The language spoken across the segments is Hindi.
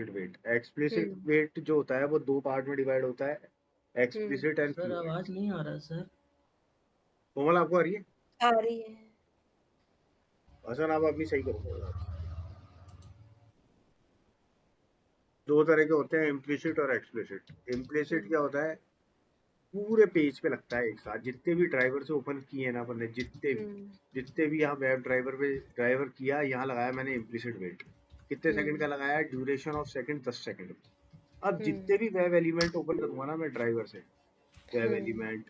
वेट। एक्सप्लिसिट वेट जो होता है वो 2 पार्ट में डिवाइड होता है, explicit and sir flow wait. आवाज नहीं आ रहा सर। कोमल आपको आ रही है? आ रही है। हसन आप अपनी सही करो। 2 तरह के होते हैं, इम्प्लिसिट और एक्सप्लिसिट। इम्प्लिसिट क्या होता है, पूरे पेज पे लगता है एक साथ, जितने भी ड्राइवर से ओपन किए हैं ना अपन ने, जितने भी यहाँ वेब ड्राइवर पे ड्राइवर किया, यहाँ लगाया मैंने इम्प्लिसिट वेट। कितने सेकंड का लगाया? Duration of second 10 second. अब जितने भी वेब एलिमेंट ओपन करूंगा ना मैं ड्राइवर से, वेब एलिमेंट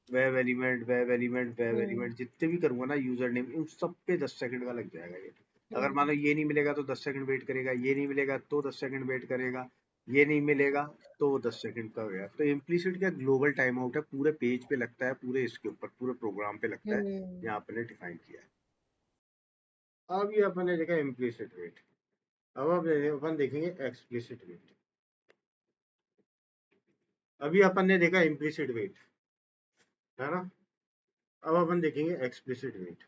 वेब एलिमेंट जितने भी करूंगा ना, यूजर नेम, उन सब पे 10 सेकंड का लग जाएगा ये। अगर मान लो ये नहीं मिलेगा तो 10 सेकंड वेट करेगा, ये नहीं मिलेगा तो 10 सेकंड वेट करेगा, ये नहीं मिलेगा तो 10 सेकंड का हो गया। तो इम्प्लिसिट क्या, ग्लोबल टाइम आउट है, पूरे पेज पे लगता है, पूरे इसके ऊपर, पूरे प्रोग्राम पे लगता है, यहाँ अपने डिफाइन किया है। अब ये अपन ने देखा इम्प्लिसिट वेट। अब अपन देखेंगे एक्सप्लिसिट वेट। अभी अपन ने देखा इम्प्लिसिट वेट, है ना? अब अपन देखेंगे एक्सप्लिसिट वेट।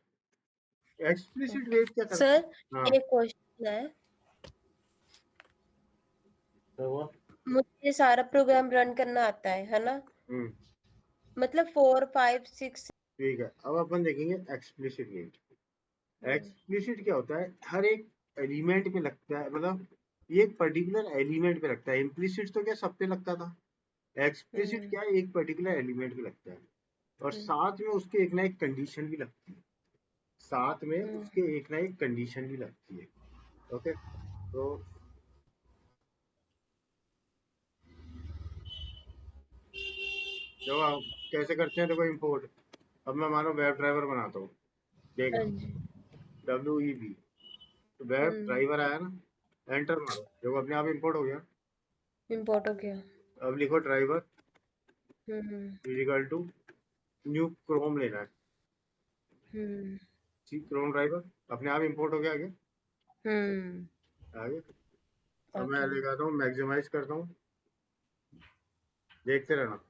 एक्सप्लिसिट वेट क्या करता है? सर हाँ, एक क्वेश्चन है, तो वो मुझे सारा प्रोग्राम रन करना आता है ना? मतलब 4 5 6। ठीक है। अब अपन देखेंगे एक्सप्लिसिट वेट। एक्सप्लिसिट क्या होता है, हर एक एलिमेंट पे लगता है, मतलब ये एक पर्टिकुलर एलिमेंट पे लगता है। इम्प्लिसिट तो क्या सब पे लगता था, एक्सप्लिसिट क्या है, एक पर्टिकुलर एलिमेंट पे लगता है, और साथ में उसके एक ना एक कंडीशन भी लगती है, साथ में उसके एक ना एक कंडीशन भी लगती है। ओके, तो जो आप कैसे करते हैं, देखो इम्पोर्ट। अब मैं मानो वेब ड्राइवर बनाता हूँ, देख WEB, तो वेब ड्राइवर आया ना, एंटर मारो, देखो अपने आप इम्पोर्ट हो गया। इम्पोर्ट हो गया। अब लिखो driver equal to new chrome लेना है, सी क्रोम ड्राइवर, अपने आप इम्पोर्ट हो गया आगे। आगे अब मैं लगाता हूँ, मैक्सिमाइज करता हूँ, देखते रहना,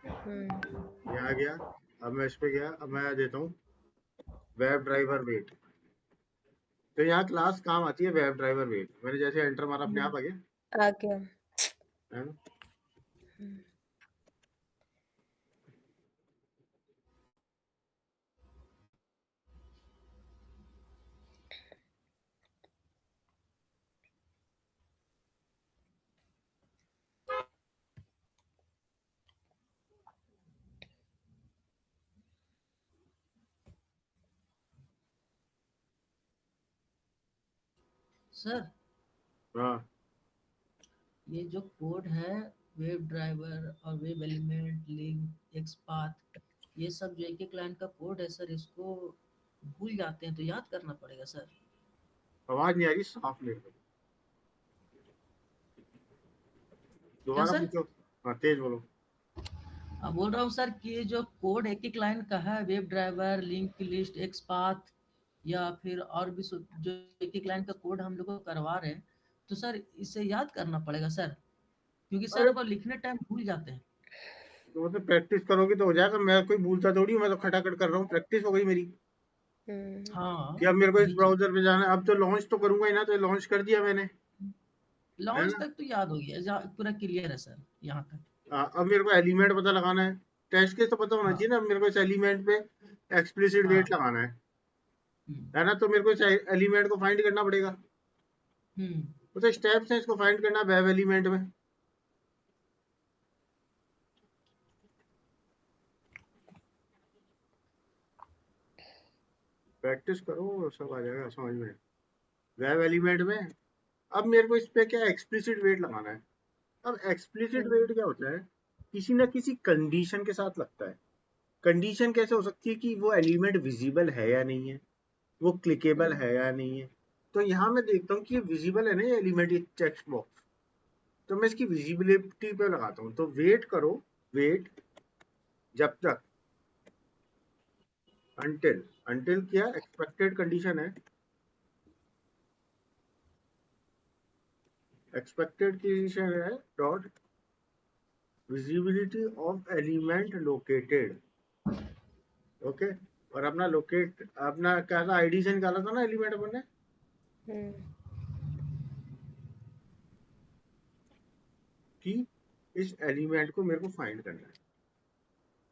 यहाँ गया। अब मैं इस पे गया, अब मैं देता हूँ वेब ड्राइवर वेट, तो यहाँ क्लास काम आती है वेब ड्राइवर वेट। मैंने जैसे एंटर मारा अपने आप आ गया, आ गया। है ना? सर हाँ, ये जो कोड है, वेब ड्राइवर और वेब एलिमेंट लिंक एक्सपाथ, ये सब जो एक लाइन का कोड है सर, इसको भूल जाते हैं तो याद करना पड़ेगा सर। आवाज नहीं आ रही, साफ ले लो, क्या दोबारा सर? पूछो। हाँ, तेज बोलो। अब बोल रहा हूँ सर कि ये जो कोड एक लाइन का है, web driver link list XPath, या फिर और भी जो एक लाइन का कोड हम लोग को करवा रहे हैं, तो सर इसे याद करना पड़ेगा सर, क्योंकि सर अरे वो लिखने टाइम भूल जाते हैं। तो मतलब प्रैक्टिस करोगे तो हो जाएगा, मैं कोई भूलता थोड़ी हूँ, मैं तो खटाखट कर रहा हूँ, प्रैक्टिस हो गई मेरी। कि हाँ अब मेरे को इस वही चीज, ब्राउजर पे जाना है, अब तो लॉन्च तो करूंगा ही ना, तो लॉन्च कर दिया मैंने, है लॉन्च ना? तक तो याद हो गया, पूरा क्लियर है सर यहाँ तक। अब मेरे को एलिमेंट पता लगाना है, टेस्ट केस तो पता होना चाहिए हाँ ना, मेरे को इस एलिमेंट पे एक्सप्लिसिट वेट हाँ। लगाना हम्म है ना? तो मेरे को इस एलिमेंट को फाइंड करना पड़ेगा, हम्म। वो तो स्टेप्स है इसको फाइंड करना वेब एलिमेंट में। प्रैक्टिस करो, सब आ जाएगा समझ में, वेब एलिमेंट में। अब मेरे को इस पे क्या एक्सप्लिसिट वेट लगाना है। अब एक्सप्लिसिट वेट क्या होता है, किसी ना किसी कंडीशन के साथ लगता है। कंडीशन कैसे हो सकती है, कि वो एलिमेंट विजिबल है या नहीं है, वो क्लिकेबल है या नहीं है। तो यहाँ मैं देखता हूँ कि ये विजिबल है ना ये एलिमेंट, ये टेक्स्ट बॉक्स, तो मैं इसकी विजिबिलिटी पे लगाता हूँ। तो वेट करो, वेट जब तक, अंटिल, अंटिल क्या एक्सपेक्टेड कंडीशन है, एक्सपेक्टेड कंडीशन है dot visibility of element located. Okay, और अपना लोकेट, अपना क्या था, आईडी से निकाला था ना एलिमेंट अपन ने, कि इस एलिमेंट को मेरे को फाइंड करना है,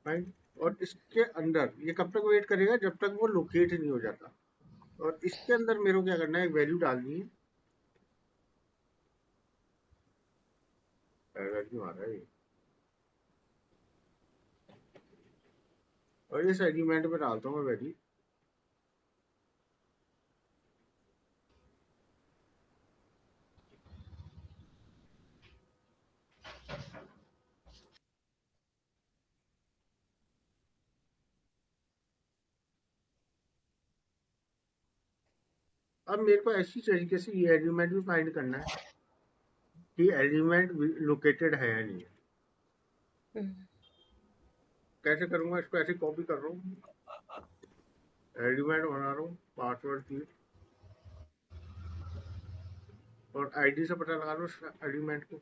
फाइंड। और इसके अंदर ये कब तक वेट करेगा, जब तक वो लोकेट नहीं हो जाता। और इसके अंदर मेरे को क्या करना है, एक वैल्यू डालनी है। एरर क्यों आ रहा है ये? और इस एलिमेंट में डालता हूँ मैं वैल्यू। अब मेरे को ऐसी तरीके से ये एलिमेंट भी फाइंड करना है कि एलिमेंट लोकेटेड है या नहीं है। कैसे करूंगा इसको, ऐसे कॉपी कर रहा हूँ, एलिमेंट बना रहा हूँ, पासवर्ड की, और आईडी से पता लगा लो उस एलिमेंट को।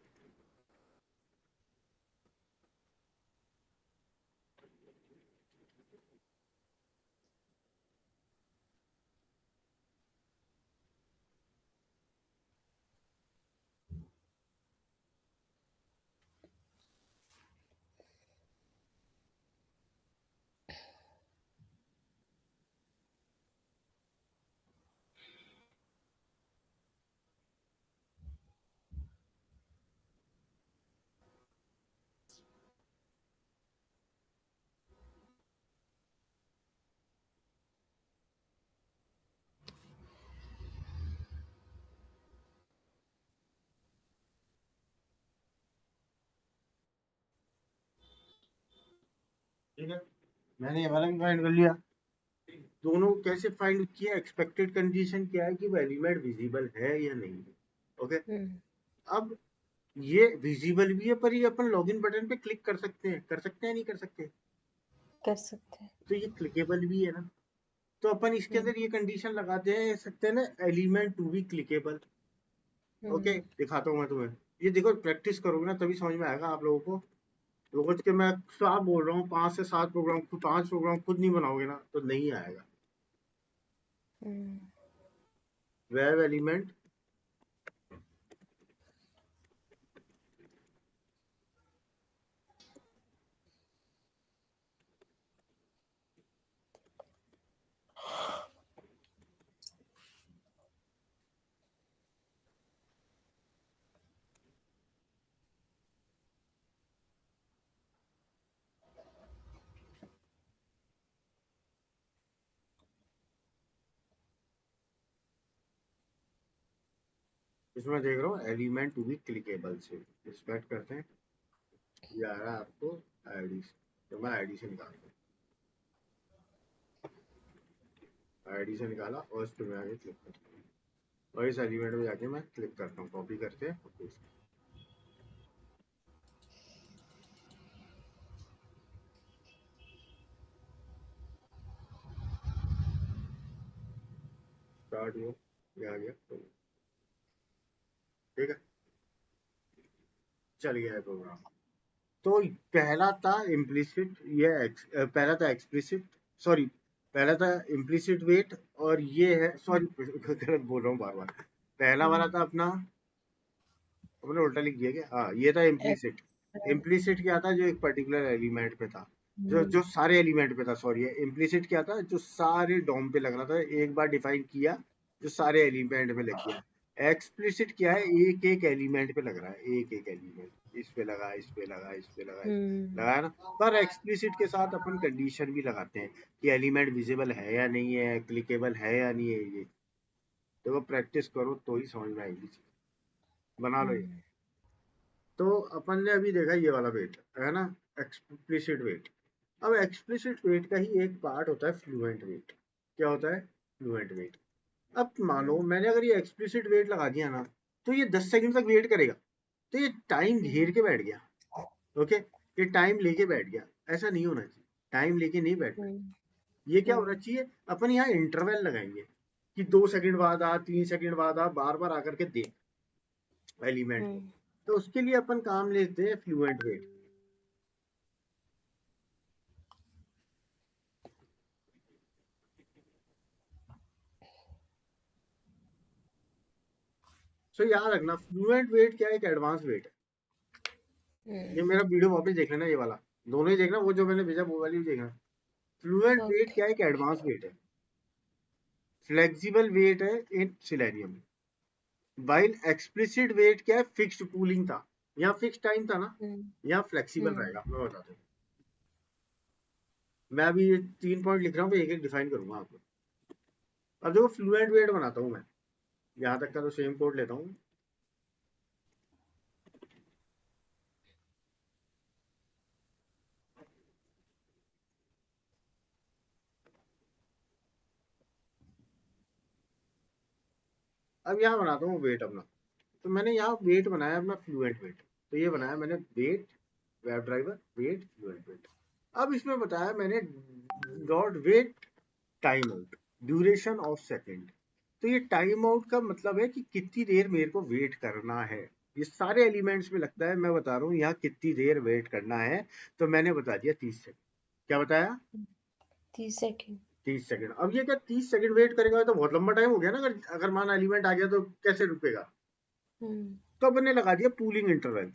ठीक है, मैंने ये वाला भी फाइंड कर लिया। दोनों कैसे फाइंड किया, एक्सपेक्टेड कंडीशन क्या है कि वो एलिमेंट विजिबल है या नहीं है। ओके, अब ये विजिबल भी है, पर ये अपन लॉगिन बटन पे क्लिक कर सकते हैं, कर सकते हैं नहीं कर सकते? कर सकते हैं। तो ये क्लिकेबल भी है ना, तो अपन इसके अंदर ये कंडीशन लगाते हैं सकते हैं ना, element to be clickable. Okay, दिखाता हूँ मैं तुम्हें, ये देखो, प्रैक्टिस करोगे ना तभी समझ में आएगा आप लोगों को। रोज के मैं साफ बोल रहा हूँ, 5 से 7 प्रोग्राम, 5 प्रोग्राम खुद नहीं बनाओगे ना तो नहीं आएगा। वेब एलिमेंट इसमें देख रहा हूँ, एलिमेंट टू बी क्लिकेबल से एक्सपेक्ट करते हैं, ये आ रहा है आपको आईडी से, तो मैं आईडी से निकालता हूँ, आईडी से निकाला और इस पे मैं आगे क्लिक करता हूँ, और इस एलिमेंट में जाके मैं क्लिक करता हूँ, कॉपी करके स्टार्ट हुआ, ये आ गया। ठीक है, चल गया है प्रोग्राम। तो पहला था इम्प्लिसिट, पहला था एक्सप्लिसिट, सॉरी, पहला था इम्प्लिसिट वेट, और ये है, सॉरी गलत बोल रहा हूँ बार बार। पहला वाला था अपना, अपने उल्टा लिख दिया क्या, हाँ ये था इम्प्लिसिट। इम्प्लिसिट क्या था, जो एक पर्टिकुलर एलिमेंट पे था, जो सारे एलिमेंट पे था, सॉरी। इम्प्लिसिट क्या था, जो सारे डॉम पे लग रहा था, एक बार डिफाइन किया जो सारे एलिमेंट पे लग गया। एक्सप्लिसिट क्या है, एक एक एलिमेंट पे लग रहा है, एक एक एलिमेंट, इस पे लगा, इस पे लगा, इस पे लगा, लगाया ना। पर एक्सप्लिसिट के साथ अपन कंडीशन भी लगाते हैं कि एलिमेंट विजिबल है या नहीं है, क्लिकेबल है या नहीं है। ये देखो, प्रैक्टिस करो तो ही समझ में आएगी, बना लो ये। तो अपन ने अभी देखा ये वाला वेट है ना, एक्सप्लिसिट वेट। अब एक्सप्लिसिट वेट का ही एक पार्ट होता है फ्लुएंट वेट। क्या होता है, फ्लुएंट वेट। अब मानो मैंने अगर ये एक्सप्लिसिट वेट लगा दिया ना, तो ये 10 सेकंड तक वेट करेगा, तो ये टाइम घेर के बैठ गया। ओके, ये टाइम लेके बैठ गया, ऐसा नहीं होना चाहिए, टाइम लेके नहीं बैठना। ये क्या होना चाहिए, अपन यहाँ इंटरवल लगाएंगे कि 2 सेकंड बाद आ, 3 सेकंड बाद आ, बार बार आकर के देख एलिमेंट को। तो उसके लिए अपन काम लेते हैं फ्लुएंट वेट। सो याद रखना, फ्लुएंट वेट क्या है, एक एडवांस वेट है। ये मेरा वीडियो वापस देख लेना, ये वाला दोनों ही देखना, वो जो मैंने भेजा वो वाली भी देखना। Fluent wait okay. क्या है? एक एडवांस वेट है, फ्लेक्सिबल वेट है in Selenium. While explicit wait क्या है? फिक्स्ड कूलिंग था, यहाँ फिक्स टाइम था ना, यहाँ फ्लेक्सिबल रहेगा। मैं बताता हूँ, मैं अभी ये 3 पॉइंट लिख रहा हूँ, एक एक डिफाइन करूंगा आपको। अब देखो फ्लूएंट वेट बनाता हूँ मैं, यहाँ तक का तो सेम कोड लेता हूँ। अब यहाँ बनाता हूँ वेट अपना, तो मैंने यहाँ वेट बनाया अपना फ्लूएंट वेट, तो ये बनाया मैंने wait web driver wait fluent wait. अब इसमें बताया मैंने dot wait time out duration of second. तो ये टाइम आउट का मतलब है कि कितनी देर मेरे को वेट करना है। ये सारे एलिमेंट्स में लगता है, मैं बता रहा हूँ यहाँ कितनी देर वेट करना है, तो मैंने बता दिया 30 सेकेंड। क्या बताया? 30 सेकेंड। 30 सेकेंड। अब ये क्या 30 सेकेंड वेट करेगा तो बहुत लंबा टाइम हो गया ना, अगर अगर माना एलिमेंट आ गया तो कैसे रुकेगा? तो मैंने लगा दिया पूलिंग इंटरवल।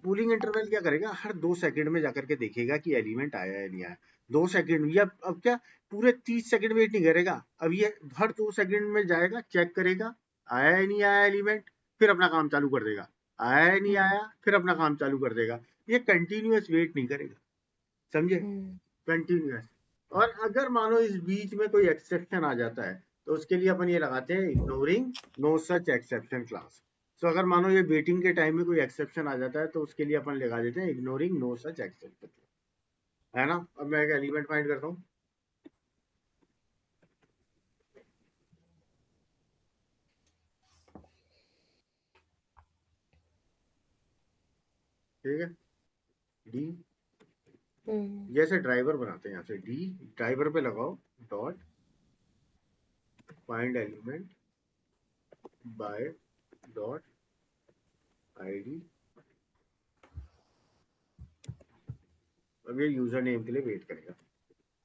पूलिंग इंटरवल क्या करेगा? हर 2 सेकंड में जाकर के देखेगा कि एलिमेंट आया है नहीं आया। 2 सेकंड या अब क्या पूरे 30 सेकंड वेट नहीं करेगा, अब ये हर 2 सेकंड में जाएगा, चेक करेगा आया है नहीं आया एलिमेंट, फिर अपना काम चालू कर देगा। आया है नहीं आया, फिर अपना काम चालू कर देगा। ये कंटिन्यूअस वेट नहीं करेगा, समझे? कंटिन्यूअस। और अगर मानो इस बीच में कोई एक्सेप्शन आ जाता है, तो उसके लिए अपन ये लगाते हैं ignoring no such exception class. तो अगर मानो ये वेटिंग के टाइम में कोई एक्सेप्शन आ जाता है, तो उसके लिए अपन लगा देते हैं इग्नोरिंग नो सच एक्सेप्शन, है ना? अब मैं एक एलिमेंट फाइंड करता हूँ, ठीक है, डी, जैसे ड्राइवर बनाते हैं, यहाँ से डी ड्राइवर पे लगाओ dot find element by dot ID. अब ये यूजर नेम के लिए वेट करेगा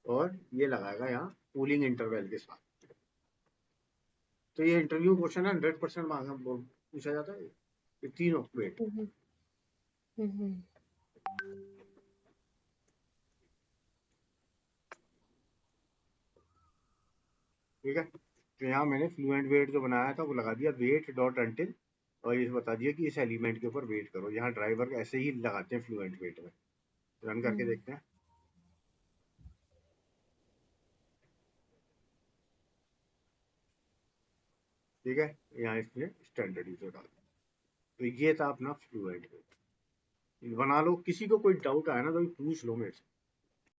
और ये लगाएगा यहाँ पूलिंग इंटरवल के साथ। तो ये इंटरव्यू क्वेश्चन है, 100% मांगा पूछा जाता है ये तीनों वेट। ठीक है, तो यहाँ मैंने फ्लूएंट वेट जो बनाया था वो लगा दिया वेट डॉट अंटिल, और ये बता दिया कि इस एलिमेंट के ऊपर वेट करो। यहाँ ड्राइवर ऐसे ही लगाते हैं फ्लूएंट वेट में। रन करके देखते हैं। ठीक है, यहाँ इसमें स्टैंडर्ड यूजर डाल, तो ये था अपना फ्लूएंट वेट। बना लो, किसी को कोई डाउट आया ना तो पूछ लो मेरे से।